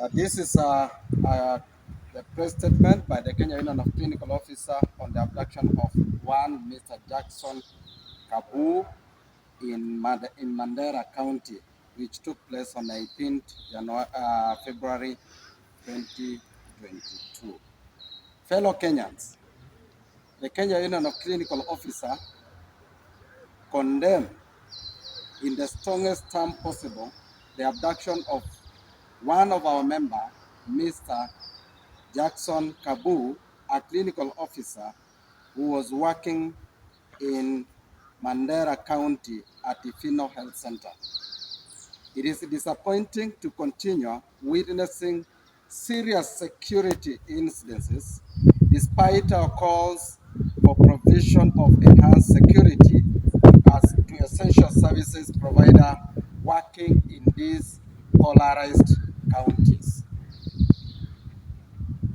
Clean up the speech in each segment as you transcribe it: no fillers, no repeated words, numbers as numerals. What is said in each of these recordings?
This is the press statement by the Kenya Union of Clinical Officer on the abduction of one Mr. Jackson Kabu in Mandera County, which took place on 18th February 2022. Fellow Kenyans, the Kenya Union of Clinical Officer condemn in the strongest term possible the abduction of one of our member, Mr. Jackson Kabu, a clinical officer who was working in Mandera County at Ifino Health Center. It is disappointing to continue witnessing serious security incidences despite our calls for provision of enhanced security as to essential services provider working in these polarized counties.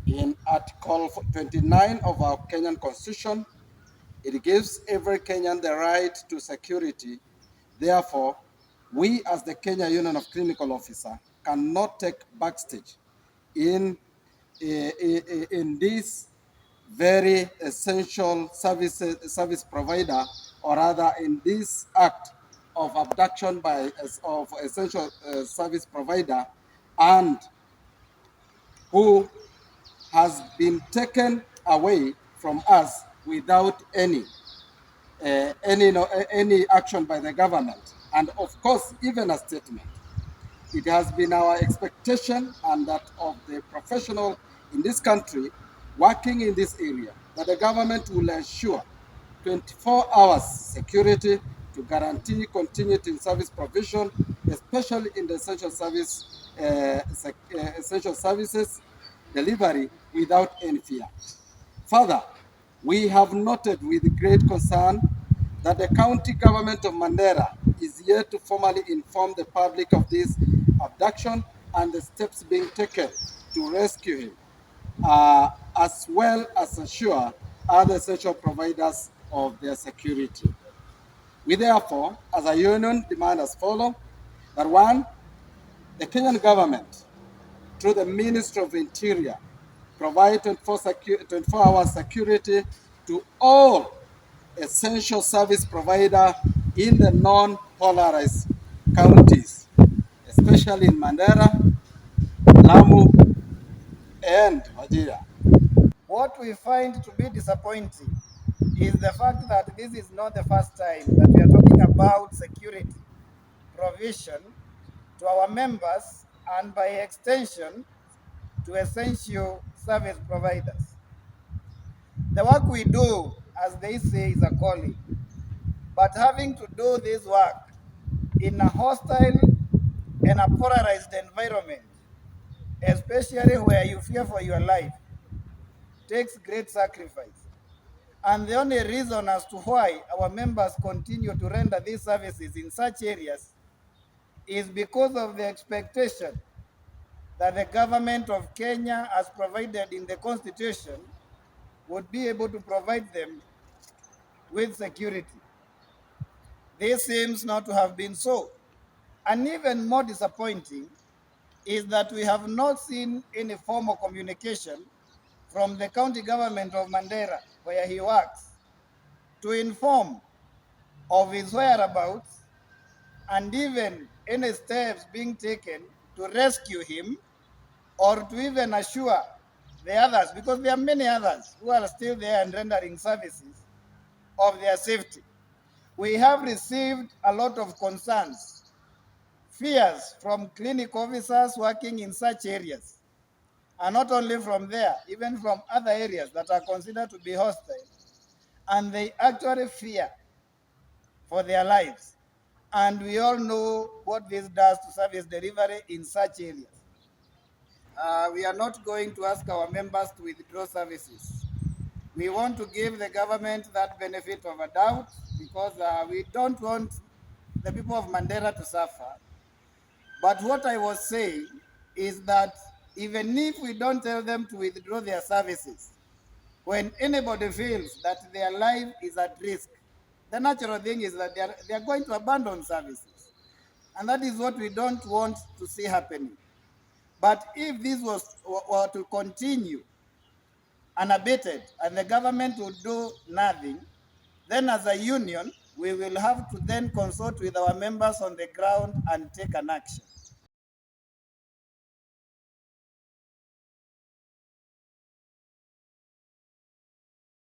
In Article 29 of our Kenyan Constitution, it gives every Kenyan the right to security. Therefore, we as the Kenya Union of Clinical Officers cannot take backstage in this very essential service provider, or rather in this act of abduction of essential service provider, and who has been taken away from us without any action by the government, and of course, even a statement. It has been our expectation and that of the professional in this country working in this area that the government will ensure 24 hours security to guarantee continuity in service provision, especially in the essential services delivery without any fear. Further, we have noted with great concern that the county government of Mandera is yet to formally inform the public of this abduction and the steps being taken to rescue him, as well as assure other essential providers of their security. We therefore, as a union, demand as follows: that one, the Kenyan government, through the Ministry of Interior, provide 24-hour security to all essential service provider in the non-polarized counties, especially in Mandera, Lamu, and Wajir. What we find to be disappointing is the fact that this is not the first time that we are talking about security provision to our members and by extension to essential service providers. The work we do, as they say, is a calling, but having to do this work in a hostile and a polarized environment, especially where you fear for your life, takes great sacrifice. And the only reason as to why our members continue to render these services in such areas is because of the expectation that the government of Kenya, as provided in the Constitution, would be able to provide them with security. This seems not to have been so. And even more disappointing is that we have not seen any form of communication from the county government of Mandera, where he works, to inform of his whereabouts and even any steps being taken to rescue him or to even assure the others, because there are many others who are still there and rendering services, of their safety. We have received a lot of concerns, fears from clinic officers working in such areas, and not only from there, even from other areas that are considered to be hostile, and they actually fear for their lives. And we all know what this does to service delivery in such areas. We are not going to ask our members to withdraw services. We want to give the government that benefit of a doubt because we don't want the people of Mandera to suffer. But what I was saying is that even if we don't tell them to withdraw their services, when anybody feels that their life is at risk, the natural thing is that they are going to abandon services. And that is what we don't want to see happening. But if this were to continue unabated and the government would do nothing, then as a union, we will have to then consult with our members on the ground and take an action.